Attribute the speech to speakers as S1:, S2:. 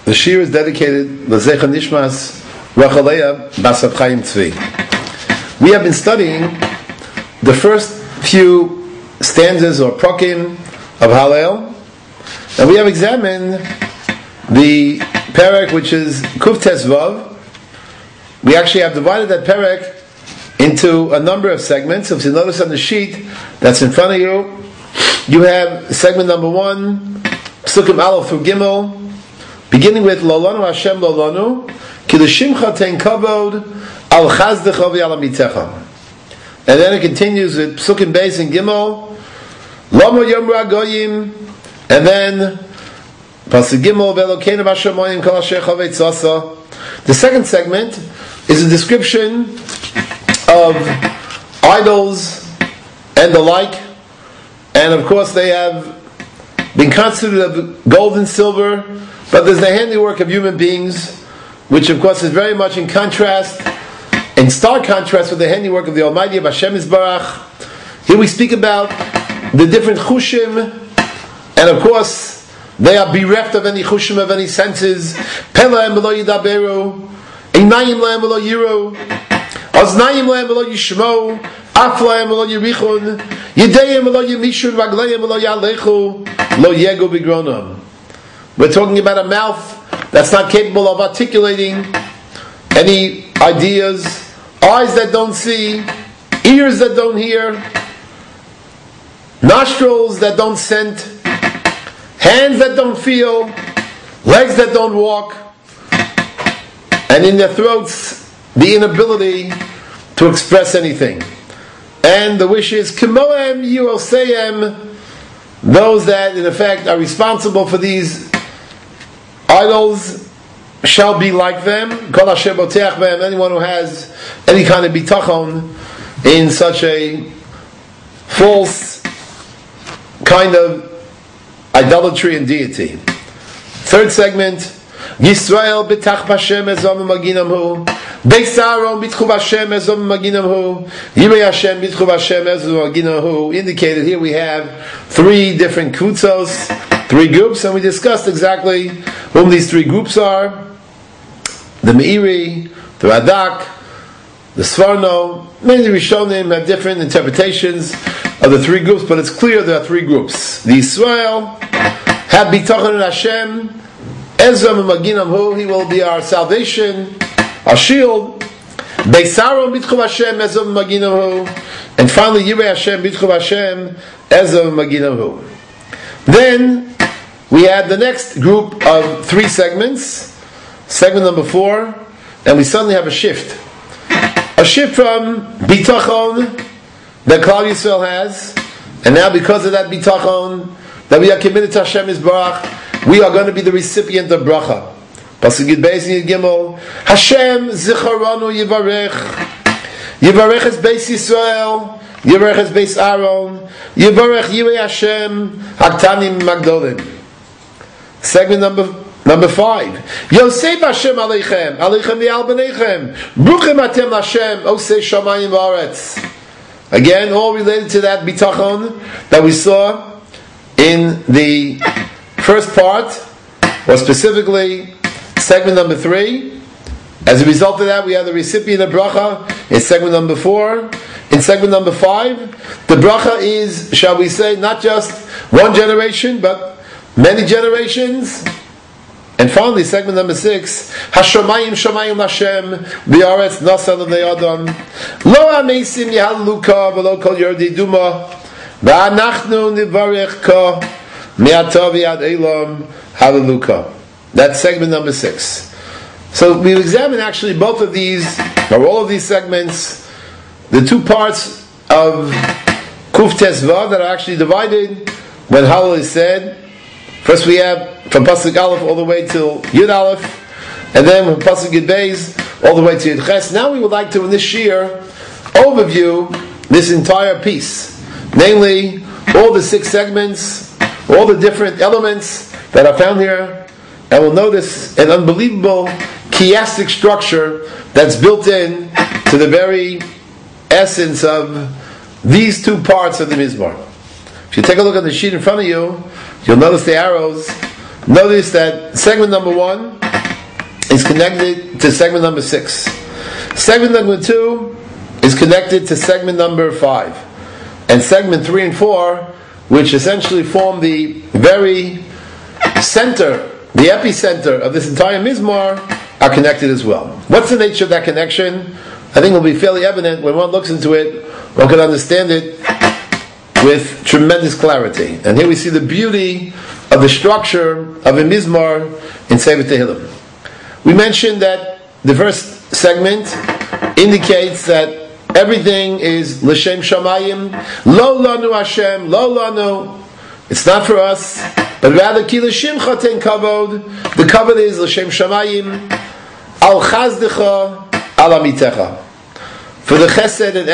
S1: The shiur is dedicated L'Zecha Nishmas Rachaleya Basat Chaim Tzvi. We have been studying the first few stanzas or prakim of Hallel, and we have examined the perek which is Kuf Tes Vav. We actually have divided that perek into a number of segments. If you notice on the sheet that's in front of you, you have segment number 1, Psukim Aleph through Gimel, beginning with Lolanu Hashem Lolanu, Ki L'Shimcha Tein Kavod Al Chazdecha V'Al Amitecha. And then it continues with Psukim Beis and Gimel, Lomo Yomru Agoyim, and then Pasuk Gimel V'Elokeinu B'Shamayim Kol Asher Chavei Tzasa. The second segment is a description of idols and the like, and of course they have been constituted of gold and silver, but there's the handiwork of human beings, which of course is very much in contrast, in stark contrast with the handiwork of the Almighty of Hashem Yisbarach. Here we speak about the different chushim, and of course they are bereft of any chushim, of any senses. Pelaim v'lo yidaberu, einayim lahem v'lo yiru, oznayim lahem v'lo yishmo, af lahem v'lo yirichun, yidayim v'lo yimishun, raglayim v'lo yalechu, lo yegu b'gronam. We're talking about a mouth that's not capable of articulating any ideas, eyes that don't see, ears that don't hear, nostrils that don't scent, hands that don't feel, legs that don't walk, and in their throats the inability to express anything. And the wish is Kimoem Yoseyem, those that in effect are responsible for these idols shall be like them. Kol asher boteach b'hem, anyone who has any kind of bitachon in such a false kind of idolatry and deity. Third segment, Yisrael bitach b'Hashem ezom maginam hu, Beis Aaron bitchu b'Hashem ezom maginam hu, Yirei Hashem bitchu b'Hashem ezom maginam hu. Indicated here we have 3 different kutzos, 3 groups, and we discussed exactly whom these 3 groups are. The Meiri, the Radak, the Sforno. Many Rishonim have different interpretations of the 3 groups, but it's clear there are 3 groups. The Yisrael have bitachon in Hashem, Ezra Maginam Hu, he will be our salvation, our shield. Beis Aaron bitchu Hashem, Ezra Maginam Hu, and finally Yirei Hashem bitchu Hashem, Ezra Maginam Hu. Then we had the next group of 3 segments, segment number 4, and we suddenly have a shift from bitachon that Klal Yisrael has, and now because of that bitachon that we are committed to Hashem Yisbarach, we are going to be the recipient of bracha. Pasuk Yud Beis and Yud Gimel, Hashem zicharanu yivarech, yivarech es Beis Yisrael, yivarech es Beis Aaron, yivarech Yirei Hashem, haktanim magdolim. Segment number 5. Yosef Hashem aleichem, aleichem v'al b'neichem, bruchim atem Hashem, osei shamayim v'aretz. Again, all related to that bitachon that we saw in the first part, or specifically segment number 3. As a result of that, we have the recipient of bracha in segment number 4. In segment number 5, the bracha is, shall we say, not just one generation, but many generations. And finally, segment number 6, Hashamayim Shamayim Hashem V'aretz Nasa L'nei Adam Lo Ameisim Yehalluka V'lo Kol Yordi Duma V'anachnu Nivarech Ka Me'ata V'yad Eilam Hallelujah. That's segment number 6. So we've examined actually both of these, or all of these segments, the 2 parts of Kuf Tes Vav that are actually divided when Hallel is said. First we have from Pasuk Aleph all the way till Yud Aleph, and then from Pasuk Yud Beis all the way to Yud Ches. Now we would like to, in this shiur, overview this entire piece, namely all the 6 segments, all the different elements that are found here, and we'll notice an unbelievable chiastic structure that's built in to the very essence of these 2 parts of the Mizmor. If you take a look at the sheet in front of you, you'll notice the arrows Notice that segment number 1 is connected to segment number 6. Segment number 2 is connected to segment number 5. And segment 3 and 4, which essentially form the very center, the epicenter of this entire Mizmor, are connected as well. What's the nature of that connection? I think it will be fairly evident when one looks into it. One can understand it with tremendous clarity. And here we see the beauty of the structure of a Mizmor in Sefer Tehillim. We mentioned that the first segment indicates that everything is L'Shem Shamayim, Lo Lanu Hashem, Lo Lanu. It's not for us, but rather Ki L'Shimcha Ten Kavod. The kavod is L'Shem Shamayim, Al Chazdecha, Al Amitecha. For the chesed and